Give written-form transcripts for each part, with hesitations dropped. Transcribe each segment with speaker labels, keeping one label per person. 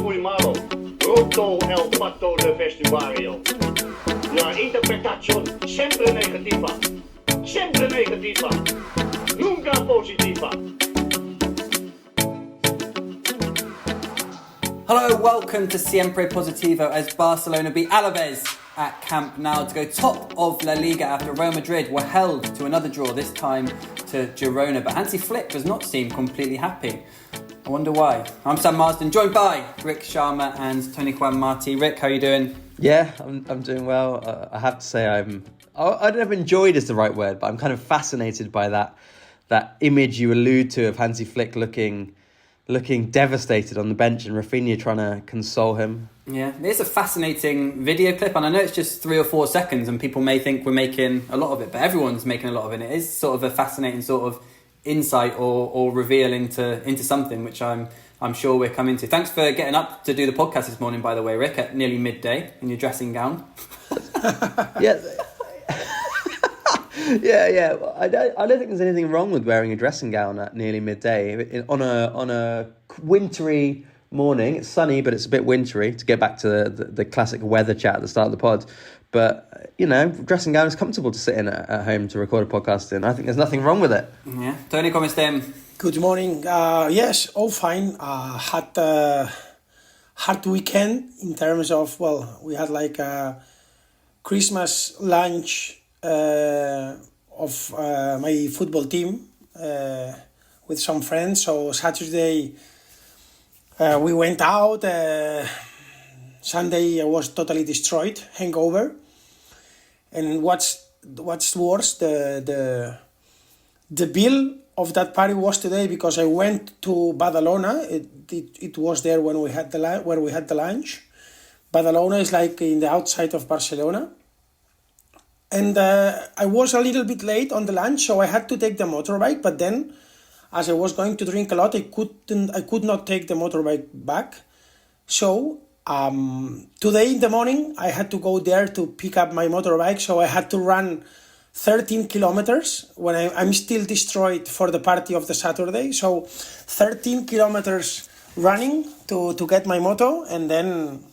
Speaker 1: muy malo. Roto el pato de vestuario. La interpretación siempre negativa. Siempre negativa. Nunca positiva.
Speaker 2: Hello, welcome to Siempre Positivo as Barcelona beat Alavés at Camp Nou to go top of LaLiga after Real Madrid were held to another draw, this time to Girona. But Hansi Flick does not seem completely happy. I wonder why. I'm Sam Marsden, joined by Rik Sharma and Tony Juan Marti. Rik, how are you doing?
Speaker 3: Yeah, I'm doing well. I have to say I don't know if enjoyed is the right word, but I'm kind of fascinated by that image you allude to of Hansi Flick looking devastated on the bench and Rafinha trying to console him.
Speaker 2: Yeah, it's a fascinating video clip, and I know it's just 3 or 4 seconds and people may think we're making a lot of it, but everyone's making a lot of it. It is sort of a fascinating sort of insight or reveal into something which I'm sure we're coming to. Thanks for getting up to do the podcast this morning, by the way, Rik, at nearly midday in your dressing gown.
Speaker 3: Yeah. Yeah. I don't think there's anything wrong with wearing a dressing gown at nearly midday on a wintry morning. It's sunny, but it's a bit wintry. To get back to the classic weather chat at the start of the pod, but dressing gown is comfortable to sit in at home to record a podcast in. I think there's nothing wrong with it.
Speaker 2: Yeah, Tony, come estem?
Speaker 4: Good morning. Yes, all fine. Had a hard weekend in terms of we had like a Christmas lunch of my football team with some friends. So Saturday we went out. Sunday I was totally destroyed, hangover. And what's worse, the bill of that party was today because I went to Badalona. It was there when we had the lunch. Badalona is like in the outside of Barcelona. And I was a little bit late on the lunch, so I had to take the motorbike. But then, as I was going to drink a lot, I could not take the motorbike back. So today in the morning, I had to go there to pick up my motorbike. So I had to run 13 kilometers when I'm still destroyed for the party of the Saturday. So 13 kilometers running to get my moto, and then.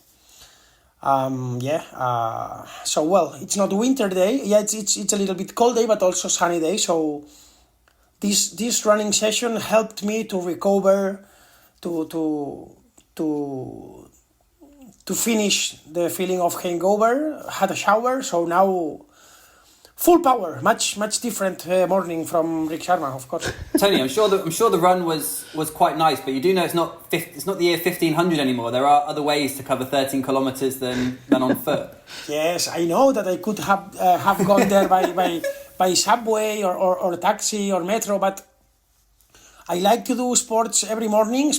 Speaker 4: It's not winter day. Yeah, it's a little bit cold day, but also sunny day. So this running session helped me to recover, to finish the feeling of hangover. Had a shower, so now full power. Much different morning from Rik Sharma, of course.
Speaker 2: Tony, I'm sure the run was quite nice, but you do know it's not the year 1500 anymore. There are other ways to cover 13 kilometers than on foot.
Speaker 4: Yes, I know that I could have gone there by subway or taxi or metro, but I like to do sport every morning,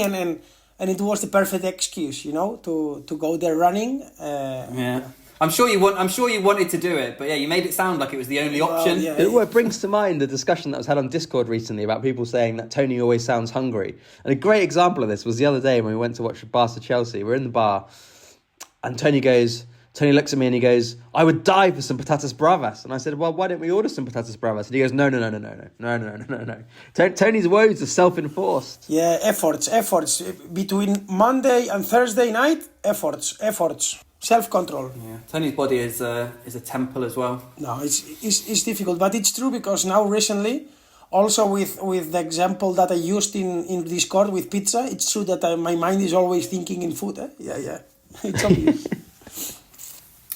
Speaker 4: and it was the perfect excuse, to go there running.
Speaker 2: Yeah. I'm sure you wanted to do it, but yeah, you made it sound like it was the only option.
Speaker 4: Yeah.
Speaker 3: It brings to mind the discussion that was had on Discord recently about people saying that Tony always sounds hungry. And a great example of this was the other day when we went to watch Barça Chelsea. We're in the bar, and Tony looks at me and he goes, "I would die for some patatas bravas." And I said, "Well, why don't we order some patatas bravas?" And he goes, No. Tony's woes are self-enforced.
Speaker 4: Yeah, efforts. Between Monday and Thursday night, efforts. Self-control.
Speaker 2: Yeah, Tony's body is a temple as well.
Speaker 4: No, it's difficult, but it's true because now recently, also with the example that I used in Discord with pizza, it's true that my mind is always thinking in food. Yeah, it's obvious.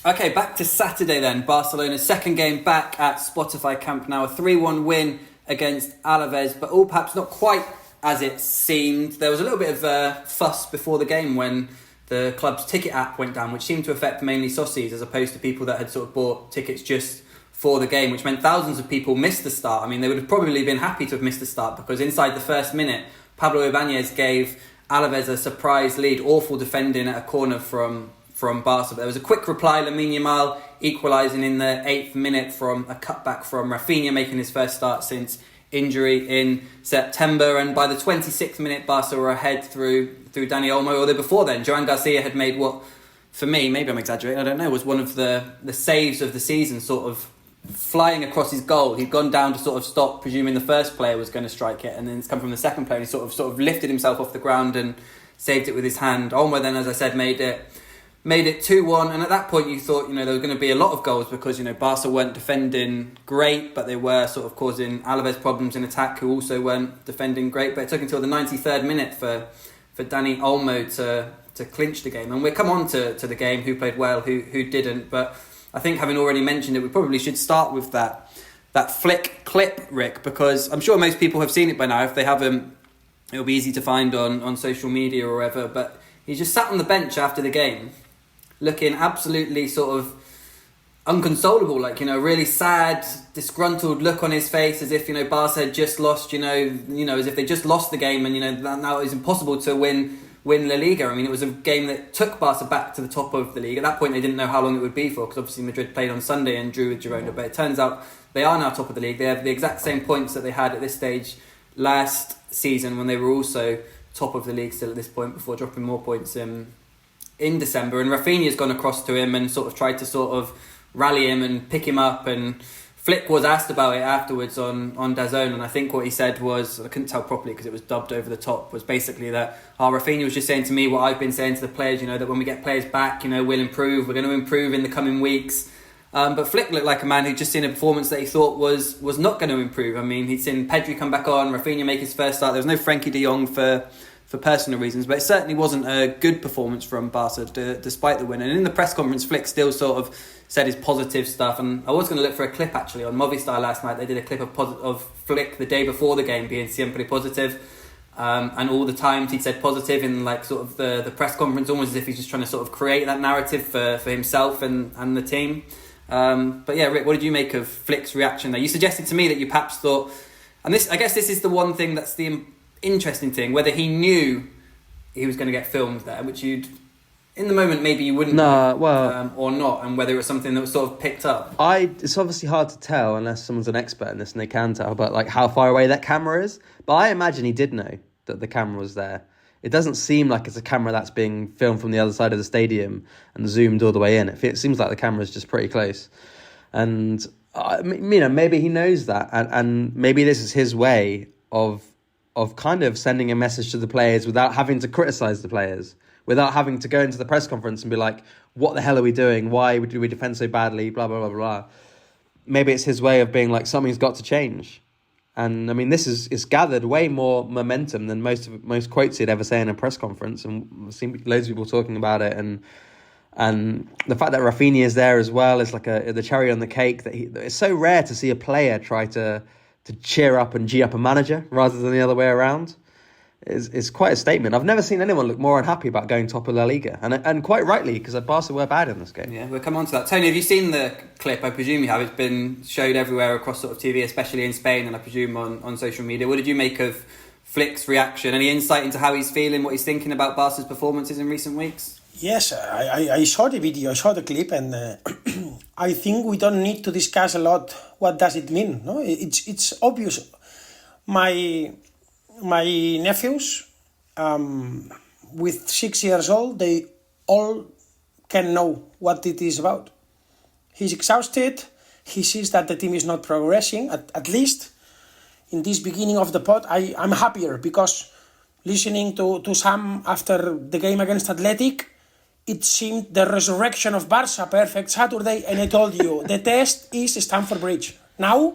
Speaker 2: Okay, back to Saturday then. Barcelona's second game back at Spotify Camp Nou, a 3-1 win against Alavés, but all perhaps not quite as it seemed. There was a little bit of fuss before the game when the club's ticket app went down, which seemed to affect mainly socies as opposed to people that had sort of bought tickets just for the game, which meant thousands of people missed the start. I mean, they would have probably been happy to have missed the start because inside the first minute, Pablo Ibanez gave Alavés a surprise lead, awful defending at a corner from Barça. But there was a quick reply, Lamine Yamal equalising in the 8th minute from a cutback from Rafinha, making his first start since injury in September. And by the 26th minute, Barca were ahead through Dani Olmo. Although before then, Joan Garcia had made what, for me, maybe I'm exaggerating, I don't know, was one of the saves of the season, sort of flying across his goal. He'd gone down to sort of stop, presuming the first player was going to strike it, and then it's come from the second player, and he sort of lifted himself off the ground and saved it with his hand. Olmo then, as I said, made it 2-1, and at that point you thought, there was going to be a lot of goals because, Barca weren't defending great, but they were sort of causing Alavés problems in attack, who also weren't defending great. But it took until the 93rd minute for Dani Olmo to clinch the game. And we'll come on to the game, who played well, who didn't. But I think, having already mentioned it, we probably should start with that Flick clip, Rick, because I'm sure most people have seen it by now. If they haven't, it'll be easy to find on social media or whatever. But he just sat on the bench after the game, looking absolutely sort of unconsolable, like, really sad, disgruntled look on his face, as if, Barca had just lost, as if they just lost the game, and, now it was impossible to win LaLiga. I mean, it was a game that took Barca back to the top of the league. At that point, they didn't know how long it would be for, because obviously Madrid played on Sunday and drew with Girona, but it turns out they are now top of the league. They have the exact same points that they had at this stage last season, when they were also top of the league still at this point, before dropping more points in December. And Rafinha's gone across to him and sort of tried to sort of rally him and pick him up, and Flick was asked about it afterwards on DAZN, and I think what he said was, I couldn't tell properly because it was dubbed over the top, was basically that Rafinha was just saying to me what I've been saying to the players, that when we get players back, we'll improve, we're going to improve in the coming weeks. But Flick looked like a man who'd just seen a performance that he thought was not going to improve. I mean, he'd seen Pedri come back on, Rafinha make his first start. There was no Frankie de Jong for personal reasons, but it certainly wasn't a good performance from Barca despite the win. And in the press conference, Flick still sort of said his positive stuff, and I was going to look for a clip actually on Movistar last night. They did a clip of Flick the day before the game being siempre positive, and all the times he'd said positive in like sort of the press conference, almost as if he's just trying to sort of create that narrative for himself and the team. But yeah, Rick, what did you make of Flick's reaction there? You suggested to me that you perhaps thought, and I guess this is the one thing that's the interesting thing, whether he knew he was going to get filmed there, which you'd, in the moment, maybe you wouldn't or not, and whether it was something that was sort of picked up. It's
Speaker 3: obviously hard to tell unless someone's an expert in this and they can tell, but like how far away that camera is. But I imagine he did know that the camera was there. It doesn't seem like it's a camera that's being filmed from the other side of the stadium and zoomed all the way in. It seems like the camera's just pretty close. And, maybe he knows that. And maybe this is his way of kind of sending a message to the players without having to criticise the players, without having to go into the press conference and be like, what the hell are we doing? Why do we defend so badly? Blah, blah, blah, blah. Maybe it's his way of being like, something's got to change. And I mean, it's gathered way more momentum than most quotes he'd ever say in a press conference. And I've seen loads of people talking about it. And the fact that Rafinha is there as well is like the cherry on the cake. It's so rare to see a player try to cheer up and G up a manager rather than the other way around. Is quite a statement. I've never seen anyone look more unhappy about going top of La Liga, and quite rightly, because Barca were bad in this game.
Speaker 2: Yeah, we'll come on to that. Tony, have you seen the clip? I presume you have. It's been showed everywhere across sort of TV, especially in Spain, and I presume on social media. What did you make of Flick's reaction? Any insight into how he's feeling, what he's thinking about Barca's performances in recent weeks?
Speaker 4: Yes, I saw the video, I saw the clip, and I think we don't need to discuss a lot what does it mean. No, it's obvious. My nephews, with 6 years old, they all can know what it is about. He's exhausted. He sees that the team is not progressing. At least in this beginning of the pod, I'm happier because listening to Sam after the game against Athletic, it seemed the resurrection of Barça, perfect Saturday, and I told you, the test is Stamford Bridge. Now,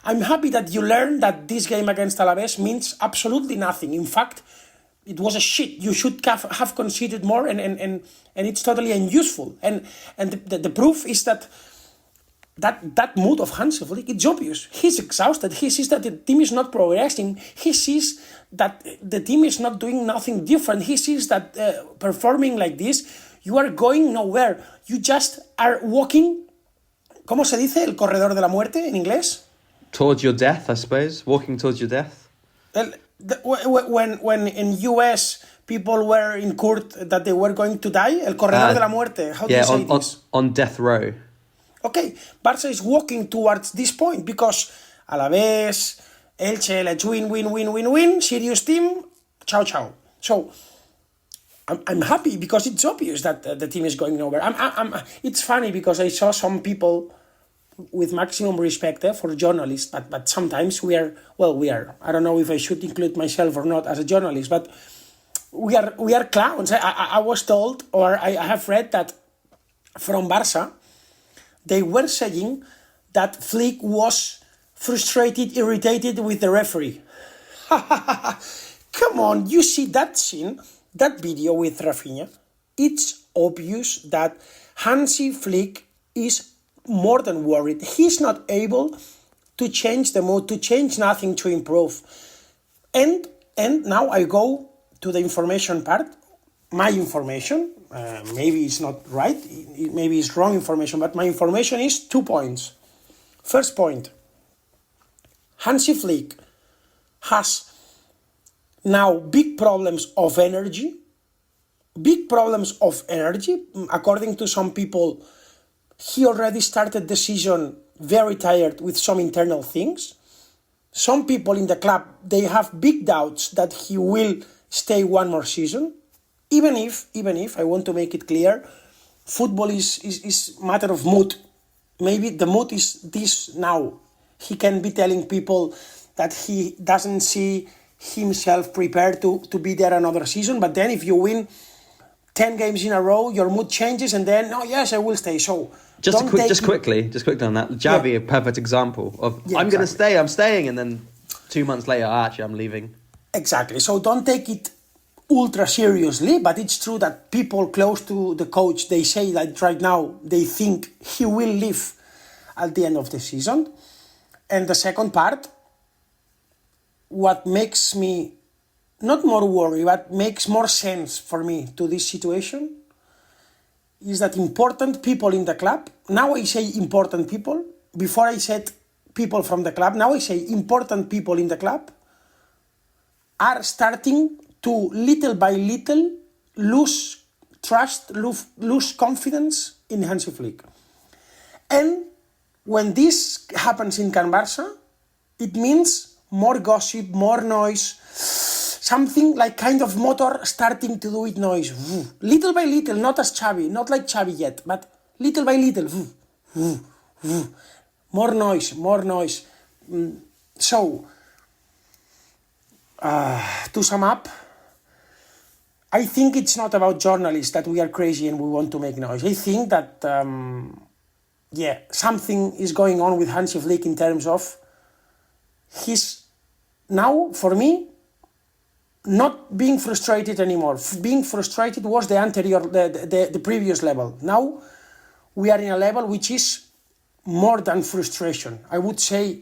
Speaker 4: I'm happy that you learned that this game against Alavés means absolutely nothing. In fact, it was a shit. You should have conceded more, and it's totally unuseful. And the proof is that mood of Hansi Flick, it's obvious. He's exhausted. He sees that the team is not progressing. He sees that the team is not doing nothing different. He sees that performing like this, you are going nowhere. You just are walking, ¿cómo se dice el corredor de la muerte en inglés?
Speaker 3: Towards your death, I suppose. Walking towards your death.
Speaker 4: When in US people were in court that they were going to die, el corredor de la muerte. How do you say this?
Speaker 3: On death row.
Speaker 4: Okay, Barça is walking towards this point because Alavés, Elche, let's win, serious team, ciao. So I'm happy because it's obvious that the team is going nowhere. It's funny because I saw some people with maximum respect for journalists, but sometimes we are, I don't know if I should include myself or not as a journalist, but we are clowns. I was told, or I have read that from Barça, they were saying that Flick was frustrated, irritated with the referee. Come on, you see that scene, that video with Rafinha? It's obvious that Hansi Flick is more than worried. He's not able to change the mood, to change nothing, to improve. And now I go to the information part. My information, maybe it's not right, maybe it's wrong information, but my information is 2 points. First point, Hansi Flick has now big problems of energy. According to some people, he already started the season very tired with some internal things. Some people in the club, they have big doubts that he will stay one more season. Even if, I want to make it clear, football is matter of mood. Maybe the mood is this now. He can be telling people that he doesn't see himself prepared to be there another season, but then if you win 10 games in a row, your mood changes, and then, oh yes, I will stay. So
Speaker 3: just quickly on that, Xavi, a perfect example of I'm going to stay, I'm staying, and then 2 months later, actually, I'm leaving.
Speaker 4: Exactly. So don't take it ultra seriously, but it's true that people close to the coach, they say that right now they think he will leave at the end of the season. And the second part, what makes me not more worried, but makes more sense for me to this situation is that important people in the club, now I say important people, before I said people from the club, now I say important people in the club are starting to little by little lose trust, lose confidence in Hansi Flick. And when this happens in Can Barça, it means more gossip, more noise, something like kind of motor starting to do it noise. Little by little, not as Xavi, not like Xavi yet, but little by little. More noise. So, to sum up, I think it's not about journalists that we are crazy and we want to make noise. I think that, something is going on with Hansi Flick in terms of he's now, for me, not being frustrated anymore. Being frustrated was the previous level. Now we are in a level which is more than frustration. I would say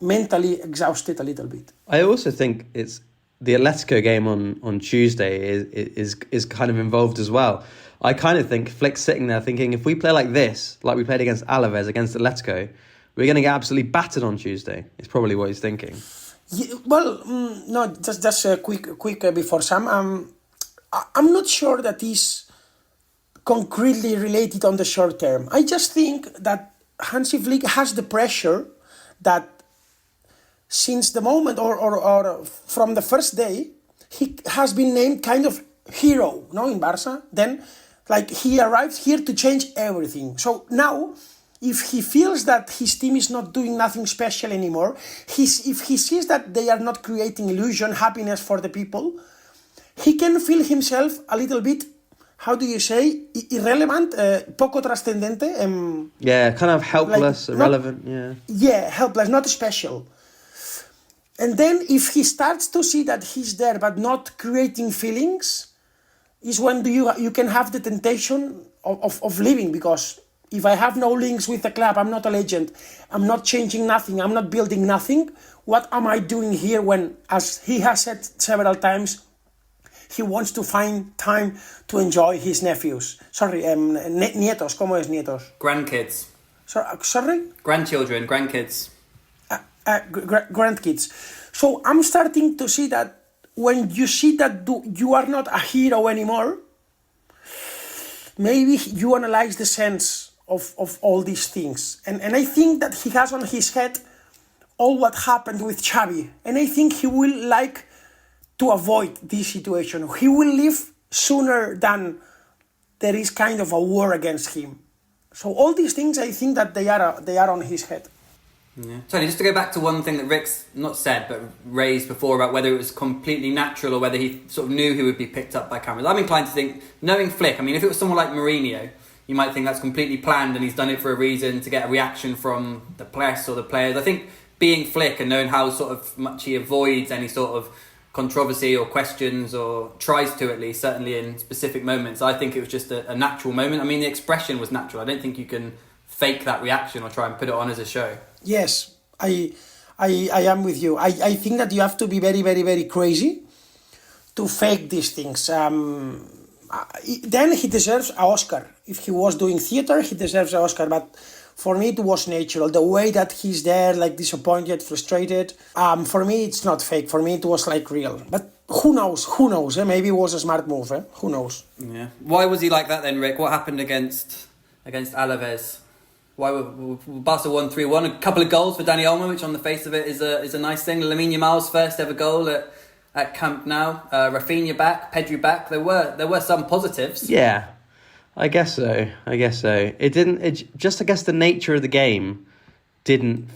Speaker 4: mentally exhausted a little bit.
Speaker 3: I also think it's the Atletico game on Tuesday is kind of involved as well. I kind of think Flick's sitting there thinking, if we play like this, like we played against Alavés, against Atletico, we're going to get absolutely battered on Tuesday. It's probably what he's thinking.
Speaker 4: Yeah, no, just quick before Sam. I'm not sure that is concretely related on the short term. I just think that Hansi Flick has the pressure that since the moment or from the first day, he has been named kind of hero, in Barça. Then, like, he arrives here to change everything. So now, if he feels that his team is not doing nothing special anymore, if he sees that they are not creating illusion, happiness for the people, he can feel himself a little bit, how do you say, irrelevant, poco trascendente.
Speaker 3: Kind of helpless, irrelevant,
Speaker 4: Yeah, helpless, not special. And then if he starts to see that he's there but not creating feelings, is when you can have the temptation of leaving, because if I have no links with the club, I'm not a legend, I'm not changing nothing, I'm not building nothing, what am I doing here when, as he has said several times, he wants to find time to enjoy his nephews. Sorry, nietos, ¿cómo es nietos?
Speaker 2: Grandkids.
Speaker 4: Sorry?
Speaker 2: Grandchildren, grandkids.
Speaker 4: Grandkids. So I'm starting to see that when you see that you are not a hero anymore, maybe you analyze the sense of all these things. And I think that he has on his head all what happened with Xavi. And I think he will like to avoid this situation. He will leave sooner than there is kind of a war against him. So all these things, I think that they are on his head.
Speaker 2: Yeah. Tony, just to go back to one thing that Rick's not said but raised before about whether it was completely natural or whether he sort of knew he would be picked up by cameras. I'm inclined to think, knowing Flick, I mean, if it was someone like Mourinho, you might think that's completely planned and he's done it for a reason to get a reaction from the press or the players. I think being Flick and knowing how sort of much he avoids any sort of controversy or questions, or tries to at least, certainly in specific moments, I think it was just a natural moment. I mean, the expression was natural. I don't think you can fake that reaction or try and put it on as a show. Yes,
Speaker 4: I am with you. I think that you have to be very, very, very crazy to fake these things. Then he deserves an Oscar. If he was doing theatre, he deserves an Oscar. But for me, it was natural. The way that he's there, like disappointed, frustrated. For me, it's not fake. For me, it was like real. But who knows? Who knows? Maybe it was a smart move. Who knows?
Speaker 2: Yeah. Why was he like that then, Rick? What happened against Alavés? Why Barca won 3-1? A couple of goals for Dani Olmo, which on the face of it is a nice thing. Lamine Yamal's first ever goal at Camp Nou. Rafinha back, Pedri back. There were some positives.
Speaker 3: Yeah, I guess so. It just, I guess, the nature of the game didn't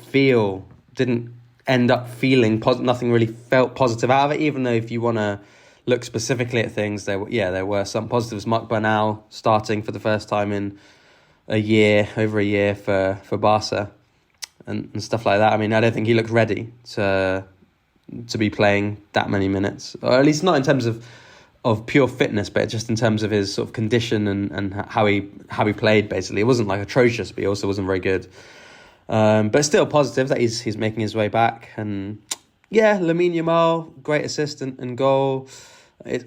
Speaker 3: end up feeling nothing really felt positive out of it. Even though if you want to look specifically at things, there were some positives. Marc Bernal starting for the first time in over a year for Barca and stuff like that. I mean, I don't think he looked ready to be playing that many minutes, or at least not in terms of pure fitness, but just in terms of his sort of condition and how he played. Basically, it wasn't like atrocious, but he also wasn't very good. But still positive that he's making his way back. And yeah, Lamine Yamal, great assist and goal.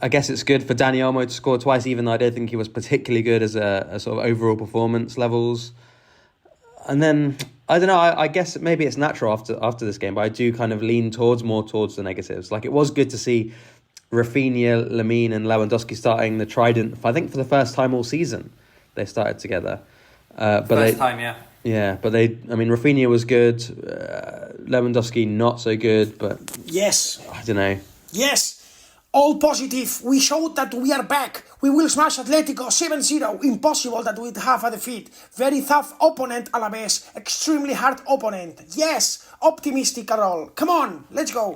Speaker 3: I guess it's good for Dani Olmo to score twice, even though I don't think he was particularly good as a sort of overall performance levels. And then, I don't know, I guess maybe it's natural after this game, but I do kind of lean more towards the negatives. Like, it was good to see Rafinha, Lamine and Lewandowski starting the trident, I think for the first time all season, they started together.
Speaker 2: First time, yeah.
Speaker 3: Yeah, but Rafinha was good, Lewandowski not so good, but...
Speaker 4: Yes.
Speaker 3: I don't know.
Speaker 4: Yes. All positive. We showed that we are back. We will smash Atlético 7-0. Impossible that we'd have a defeat. Very tough opponent, Alavés. Extremely hard opponent. Yes. Optimistic at all. Come on. Let's go.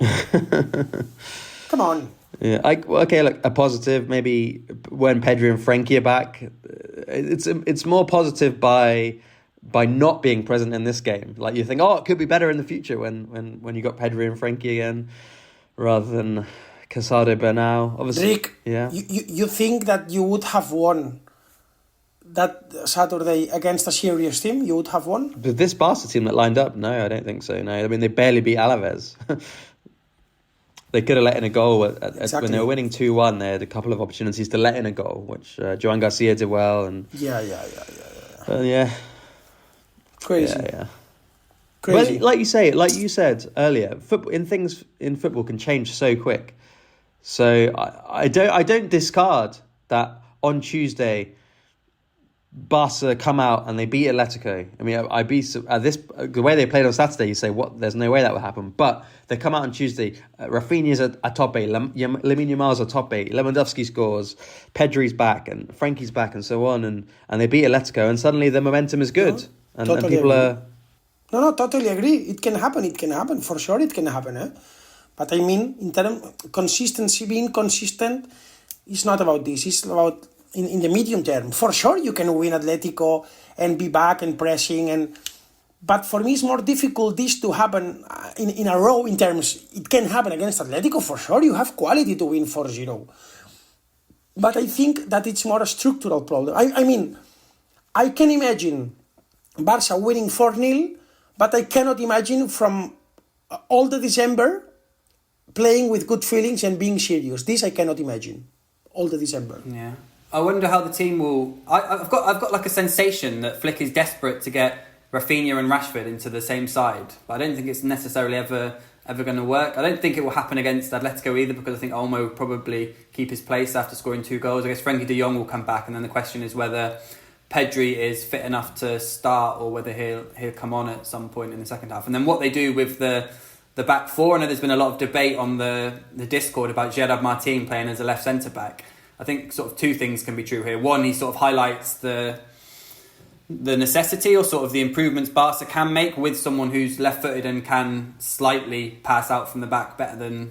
Speaker 4: Come on.
Speaker 3: Yeah. Okay. Look, a positive. Maybe when Pedri and Frenkie are back, it's more positive by not being present in this game. Like, you think, it could be better in the future when you got Pedri and Frenkie again, rather than Casado Bernal. Obviously,
Speaker 4: Rick,
Speaker 3: yeah.
Speaker 4: You think that you would have won that Saturday against a serious team? You would have won?
Speaker 3: But this Barca team that lined up, no, I don't think so. No, I mean, they barely beat Alavés. They could have let in a goal
Speaker 4: Exactly.
Speaker 3: when they were winning 2-1. They had a couple of opportunities to let in a goal, which Joan Garcia did well. And
Speaker 4: Yeah. Crazy.
Speaker 3: Yeah.
Speaker 4: Crazy.
Speaker 3: But like you said earlier, things in football can change so quick. So I don't discard that on Tuesday, Barca come out and they beat Atletico. I mean, the way they played on Saturday, you say, what? There's no way that would happen. But they come out on Tuesday. Rafinha's a top 8. Lamine Yamal's a top 8. Lewandowski scores. Pedri's back and Frankie's back and so on. And they beat Atletico, and suddenly the momentum is good.
Speaker 4: No, totally
Speaker 3: and people
Speaker 4: agree.
Speaker 3: are...
Speaker 4: No, totally agree. It can happen. For sure it can happen. But I mean, in terms of consistency, being consistent, it's not about this. It's about in the medium term. For sure you can win Atletico and be back and pressing. But for me, it's more difficult this to happen in a row in terms... It can happen against Atletico, for sure. You have quality to win 4-0. But I think that it's more a structural problem. I mean, I can imagine Barca winning 4-0, but I cannot imagine from all the December playing with good feelings and being serious. This I cannot imagine. All the December.
Speaker 2: Yeah. I wonder how the team will... I've got like a sensation that Flick is desperate to get Rafinha and Rashford into the same side. But I don't think it's necessarily ever going to work. I don't think it will happen against Atletico either, because I think Olmo will probably keep his place after scoring 2 goals. I guess Frenkie de Jong will come back, and then the question is whether Pedri is fit enough to start or whether he'll come on at some point in the second half. And then what they do with the back four. I know there's been a lot of debate on the Discord about Gerard Martin playing as a left centre-back. I think sort of 2 things can be true here. One, he sort of highlights the the necessity or sort of the improvements Barca can make with someone who's left-footed and can slightly pass out from the back better than,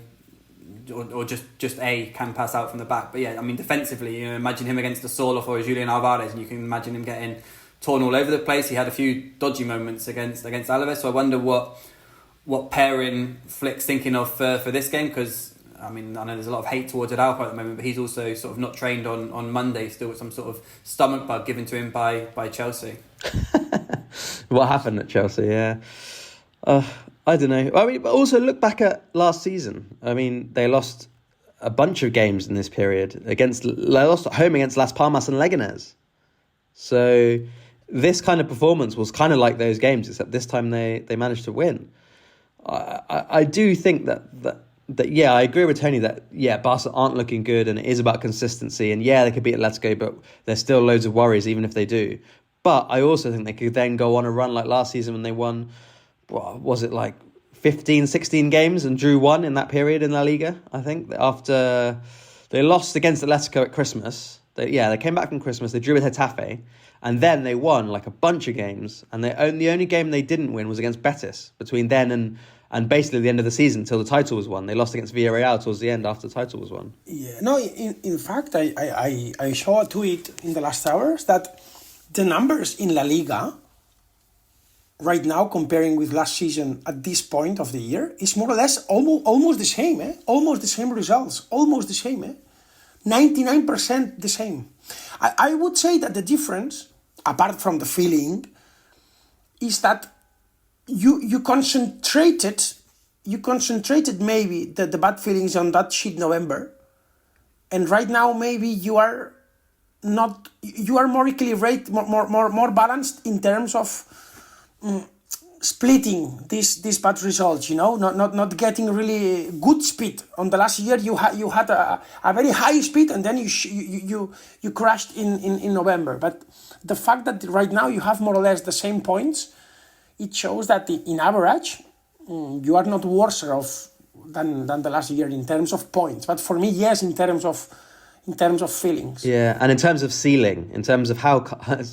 Speaker 2: or just can pass out from the back. But yeah, I mean, defensively, you know, imagine him against a Soloff or a Julian Alvarez, and you can imagine him getting torn all over the place. He had a few dodgy moments against Alavés, so I wonder what pairing Flick's thinking of for this game, because I mean, I know there's a lot of hate towards Araujo at the moment, but he's also sort of not trained on Monday, still with some sort of stomach bug given to him by Chelsea.
Speaker 3: What happened at Chelsea? Yeah, I don't know. I mean, but also look back at last season. I mean, they lost a bunch of games in this period. They lost at home against Las Palmas and Leganés. So this kind of performance was kind of like those games, except this time they managed to win. I do think that yeah, I agree with Tony that Barca aren't looking good, and it is about consistency, and they could beat Atletico, but there's still loads of worries even if they do. But I also think they could then go on a run like last season when they won, what was it, like 15, 16 games and drew one in that period in La Liga, I think, after they lost against Atletico at Christmas. They came back from Christmas, they drew with Getafe, and then they won like a bunch of games, and the only game they didn't win was against Betis between then and basically the end of the season until the title was won. They lost against Villarreal towards the end after the title was won.
Speaker 4: Yeah, no, in fact, I saw a tweet in the last hours that the numbers in La Liga right now, comparing with last season at this point of the year, is more or less almost the same, almost the same results, almost the same, 99% the same. I would say that the difference, apart from the feeling, is that you concentrated maybe the bad feelings on that shit November, and right now maybe you are more equilibrated, more balanced in terms of splitting these bad results, you know, not getting really good speed. On the last year you had a very high speed, and then you crashed in November. But the fact that right now you have more or less the same points, it shows that in average, you are not worse off than the last year in terms of points. But for me, yes, in terms of feelings.
Speaker 3: Yeah, and in terms of ceiling, in terms of how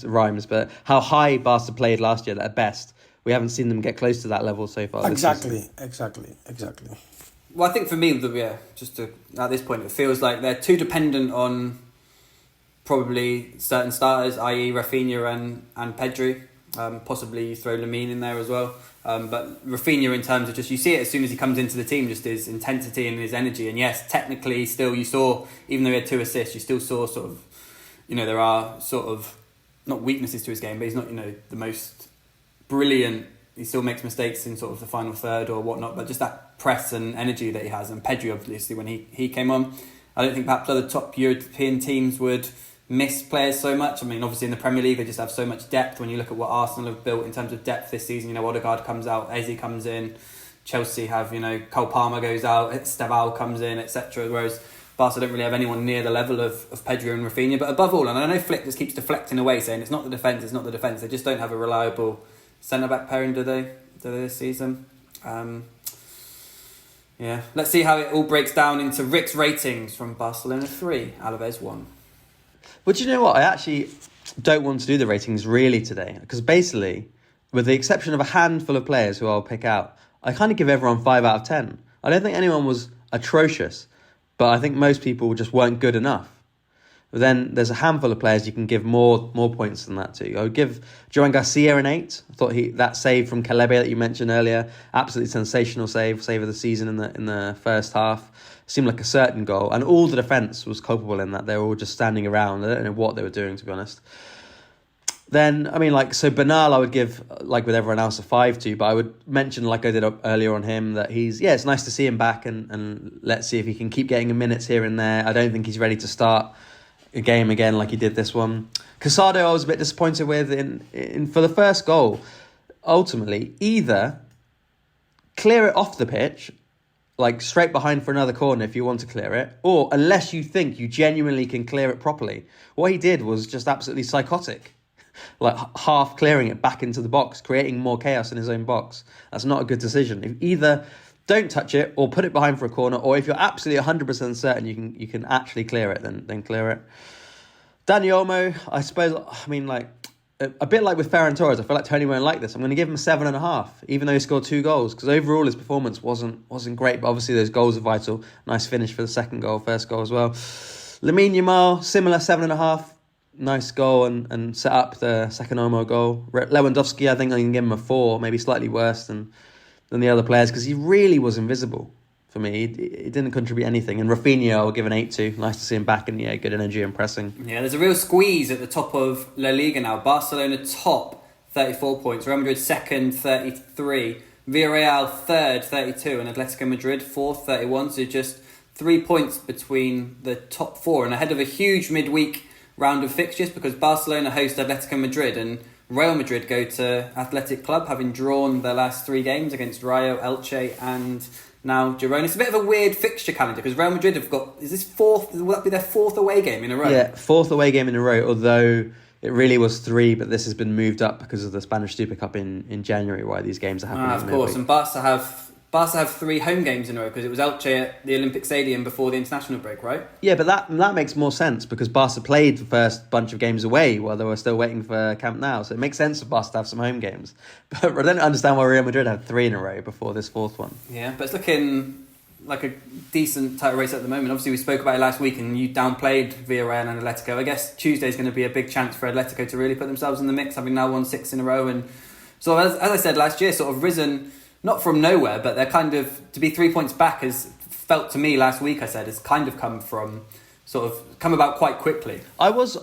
Speaker 3: rhymes, but how high Barca played last year at best, we haven't seen them get close to that level so far.
Speaker 4: Exactly.
Speaker 2: Well, I think for me, at this point, it feels like they're too dependent on probably certain starters, i.e. Rafinha and Pedri. Possibly you throw Lamine in there as well. But Rafinha, in terms of just, you see it as soon as he comes into the team, just his intensity and his energy. And yes, technically still you saw, even though he had 2 assists, you still saw sort of, you know, there are sort of, not weaknesses to his game, but he's not, you know, the most brilliant. He still makes mistakes in sort of the final third or whatnot, but just that press and energy that he has. And Pedri, obviously, when he came on, I don't think perhaps other top European teams would miss players so much. I mean, obviously in the Premier League they just have so much depth. When you look at what Arsenal have built in terms of depth this season, you know, Odegaard comes out, Eze comes in, Chelsea have, you know, Cole Palmer goes out, Stavao comes in, etc. Whereas Barca don't really have anyone near the level of Pedri and Rafinha. But above all, and I know Flick just keeps deflecting away, saying it's not the defence, they just don't have a reliable centre-back pairing, do they this season? Yeah, let's see how it all breaks down into Rik's ratings from Barcelona 3, Alavés 1.
Speaker 3: But you know what? I actually don't want to do the ratings really today, because basically, with the exception of a handful of players who I'll pick out, I kind of give everyone 5 out of 10. I don't think anyone was atrocious, but I think most people just weren't good enough. But then there's a handful of players you can give more points than that to. I would give Joan Garcia an 8. I thought that save from Calebe that you mentioned earlier, absolutely sensational save of the season in the first half. Seemed like a certain goal, and all the defence was culpable in that. They were all just standing around. I don't know what they were doing, to be honest. Then, I mean, so Bernal I would give, like with everyone else, a 5 to, but I would mention, like I did earlier on him, that it's nice to see him back, and let's see if he can keep getting minutes here and there. I don't think he's ready to start a game again like he did this one. Casado I was a bit disappointed with in for the first goal. Ultimately, either clear it off the pitch, like straight behind for another corner if you want to clear it, or unless you think you genuinely can clear it properly. What he did was just absolutely psychotic, like half clearing it back into the box, creating more chaos in his own box. That's not a good decision. If either don't touch it or put it behind for a corner, or if you're absolutely 100% certain you can actually clear it, then clear it. Dani Olmo, I suppose, I mean, like, a bit like with Ferran Torres, I feel like Tony won't like this. I'm going to give him 7.5, even though he scored 2 goals, because overall his performance wasn't great. But obviously those goals are vital. Nice finish for the second goal, first goal as well. Lamine Yamal, similar 7.5. Nice goal and set up the second Olmo goal. Lewandowski, I think I can give him a 4, maybe slightly worse than the other players, because he really was invisible for me. He didn't contribute anything. And Rafinha, I'll give an 8 to. Nice to see him back, and good energy and pressing.
Speaker 2: Yeah, there's a real squeeze at the top of La Liga now. Barcelona top, 34 points. Real Madrid second, 33. Villarreal third, 32. And Atletico Madrid fourth, 31. So just 3 points between the top 4. And ahead of a huge midweek round of fixtures, because Barcelona host Atletico Madrid and Real Madrid go to Athletic Club, having drawn their last 3 games against Rayo, Elche and now Girona. It's a bit of a weird fixture calendar, because Real Madrid have got, will that be their 4th away game in a row?
Speaker 3: Yeah, 4th away game in a row, although it really was 3, but this has been moved up because of the Spanish Super Cup in January, why these games are happening.
Speaker 2: Of course, and Barça have 3 home games in a row, because it was Elche at the Olympic Stadium before the international break, right?
Speaker 3: Yeah, but that makes more sense, because Barca played the first bunch of games away while they were still waiting for Camp Nou, so it makes sense for Barca to have some home games. But I don't understand why Real Madrid had 3 in a row before this 4th one.
Speaker 2: Yeah, but it's looking like a decent title race at the moment. Obviously, we spoke about it last week, and you downplayed Villarreal and Atletico. I guess Tuesday's going to be a big chance for Atletico to really put themselves in the mix, having now won 6 in a row. And so, as I said last year, sort of risen, not from nowhere, but they're kind of, to be 3 points back has felt to me last week, I said, has kind of come about quite quickly.
Speaker 3: I was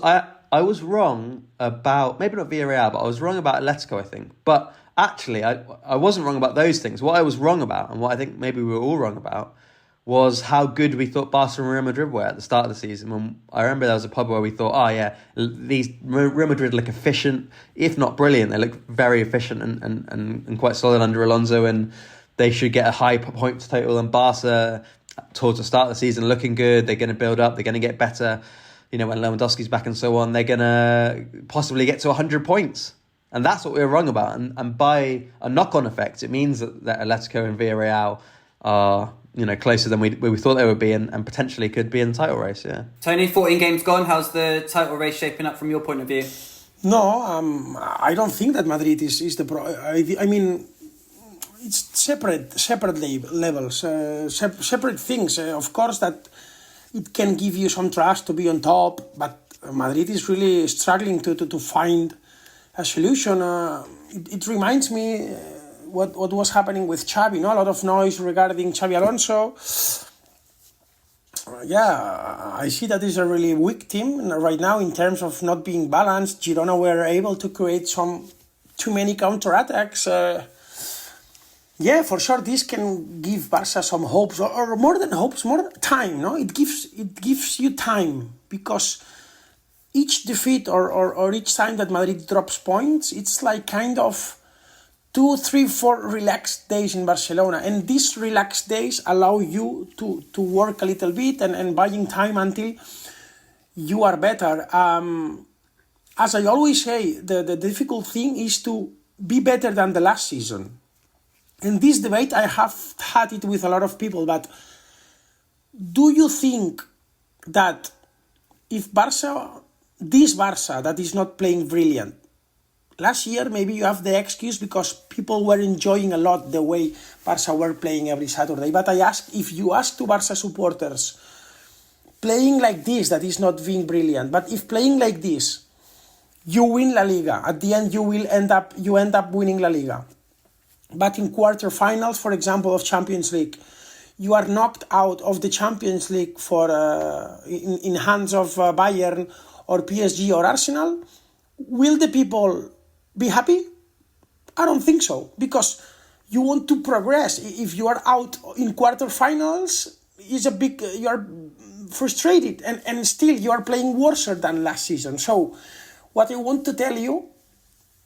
Speaker 3: wrong about, maybe not Villarreal, but I was wrong about Atletico, I think. But actually, I wasn't wrong about those things. What I was wrong about, and what I think maybe we were all wrong about, was how good we thought Barca and Real Madrid were at the start of the season. When I remember there was a pub where we thought, these Real Madrid look efficient, if not brilliant. They look very efficient and quite solid under Alonso, and they should get a high points total. And Barca, towards the start of the season, looking good. They're going to build up. They're going to get better. When Lewandowski's back and so on, they're going to possibly get to 100 points. And that's what we were wrong about. And by a knock-on effect, it means that Atletico and Villarreal are closer than we thought they would be, and potentially could be in the title race, yeah.
Speaker 2: Tony, 14 games gone. How's the title race shaping up from your point of view?
Speaker 4: No, I don't think that Madrid is the pro. I mean, it's separate levels, separate things. Of course, that it can give you some trust to be on top, but Madrid is really struggling to find a solution. It reminds me what was happening with Xavi, a lot of noise regarding Xavi Alonso. I see that is a really weak team right now in terms of not being balanced. Girona were able to create too many counterattacks. For sure, this can give Barca some hopes, or more than hopes, more time. No, it gives you time, because each defeat or each time that Madrid drops points, it's like kind of 2, 3, 4 relaxed days in Barcelona, and these relaxed days allow you to work a little bit and buying time until you are better. As I always say, the difficult thing is to be better than the last season. In this debate, I have had it with a lot of people, but do you think that if this Barça that is not playing brilliant, last year maybe you have the excuse because people were enjoying a lot the way Barça were playing every Saturday, but if you ask to Barça supporters, playing like this, that is not being brilliant, but if playing like this, you win La Liga, at the end you end up winning La Liga. But in quarterfinals, for example, of Champions League, you are knocked out of the Champions League in hands of Bayern or PSG or Arsenal. Will the people be happy? I don't think so, because you want to progress. If you are out in quarterfinals, you are frustrated, and still you are playing worse than last season. So what I want to tell you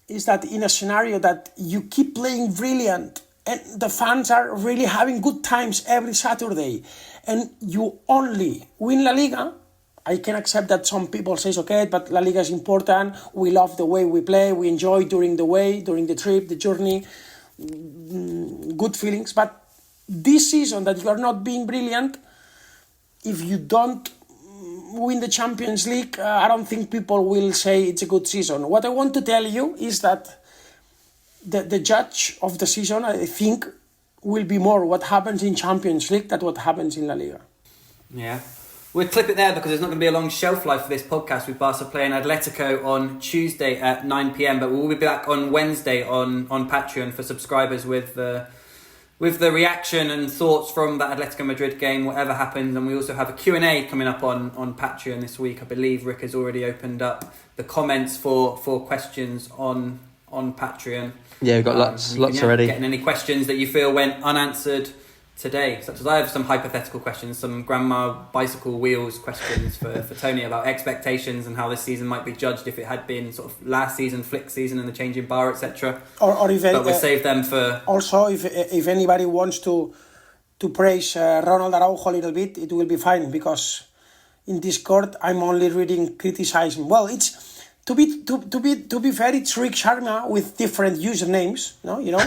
Speaker 4: is that in a scenario that you keep playing brilliant and the fans are really having good times every Saturday, and you only win La Liga, I can accept that some people say, okay, but La Liga is important, we love the way we play, we enjoy during the trip, the journey, good feelings. But this season that you are not being brilliant, if you don't win the Champions League, I don't think people will say it's a good season. What I want to tell you is that the judge of the season, I think, will be more what happens in Champions League than what happens in La Liga.
Speaker 2: Yeah. We'll clip it there because there's not going to be a long shelf life for this podcast with Barca playing Atletico on Tuesday at 9 p.m. But we'll be back on Wednesday on Patreon for subscribers with the reaction and thoughts from that Atletico Madrid game, whatever happens. And we also have a Q&A coming up on Patreon this week. I believe Rik has already opened up the comments for questions on Patreon.
Speaker 3: Yeah, we've got lots already.
Speaker 2: Getting any questions that you feel went unanswered today, such as I have some hypothetical questions, some grandma bicycle wheels questions for Tony about expectations and how this season might be judged if it had been sort of last season, Flick season and the change in bar, etc.
Speaker 4: Or if
Speaker 2: but we'll save them for...
Speaker 4: Also, if anybody wants to praise Ronald Araujo a little bit, it will be fine, because in Discord I'm only reading criticizing. Well, it's... To be fair, it's Rick Sharma with different usernames, no? You know,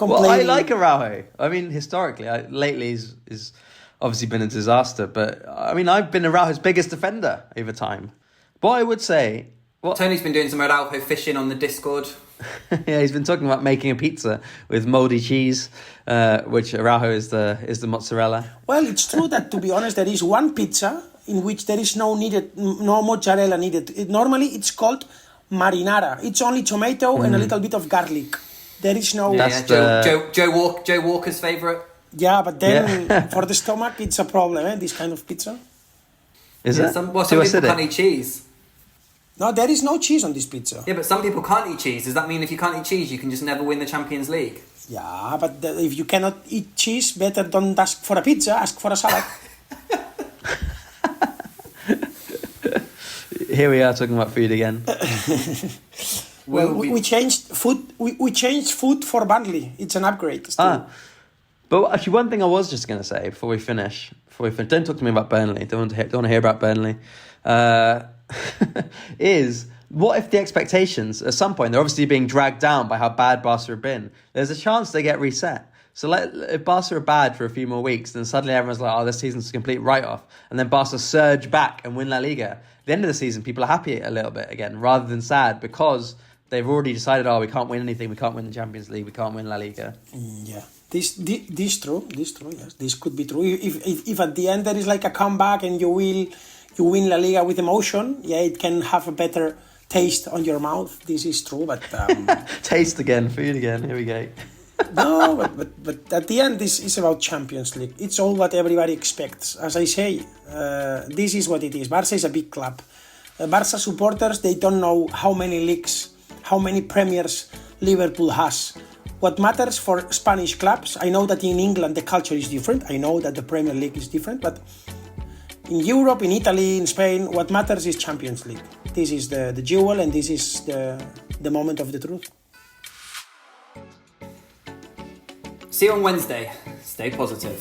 Speaker 3: Well, I like Araujo. I mean, historically, lately he's obviously been a disaster. But I mean, I've been Araujo's biggest defender over time. But I would say,
Speaker 2: Tony's been doing some Araujo fishing on the Discord.
Speaker 3: Yeah, he's been talking about making a pizza with mouldy cheese, which Araujo is the mozzarella.
Speaker 4: Well, it's true that, to be honest, there is one pizza in which there is no mozzarella needed. Normally, it's called marinara. It's only tomato and a little bit of garlic. There is no...
Speaker 2: Joe Walker's favourite.
Speaker 4: Yeah, but then for the stomach, it's a problem, this kind of pizza.
Speaker 3: Is it?
Speaker 2: Some people can't eat cheese.
Speaker 4: No, there is no cheese on this pizza.
Speaker 2: Yeah, but some people can't eat cheese. Does that mean if you can't eat cheese, you can just never win the Champions League?
Speaker 4: Yeah, but if you cannot eat cheese, better don't ask for a pizza, ask for a salad.
Speaker 3: Here we are talking about food again.
Speaker 4: Well, we changed food. We changed food for Burnley. It's an upgrade.
Speaker 3: But actually, one thing I was just going to say before we finish, don't talk to me about Burnley. Don't want to hear about Burnley. Is what if the expectations at some point, they're obviously being dragged down by how bad Barca have been. There's a chance they get reset. So if Barca are bad for a few more weeks, then suddenly everyone's like, oh, this season's a complete write-off. And then Barca surge back and win La Liga. At the end of the season, people are happy a little bit again, rather than sad, because they've already decided, oh, we can't win anything. We can't win the Champions League. We can't win La Liga.
Speaker 4: Yeah. This true. Yes, this could be true. If at the end there is like a comeback and you win La Liga with emotion, yeah, it can have a better taste on your mouth. This is true, but
Speaker 3: taste again, food again. Here we go.
Speaker 4: No, but at the end, this is about Champions League. It's all what everybody expects. As I say, this is what it is. Barça is a big club. Barça supporters, they don't know how many leagues, how many premiers Liverpool has. What matters for Spanish clubs, I know that in England the culture is different. I know that the Premier League is different, but in Europe, in Italy, in Spain, what matters is Champions League. This is the jewel, and this is the moment of the truth.
Speaker 2: See you on Wednesday. Stay positive.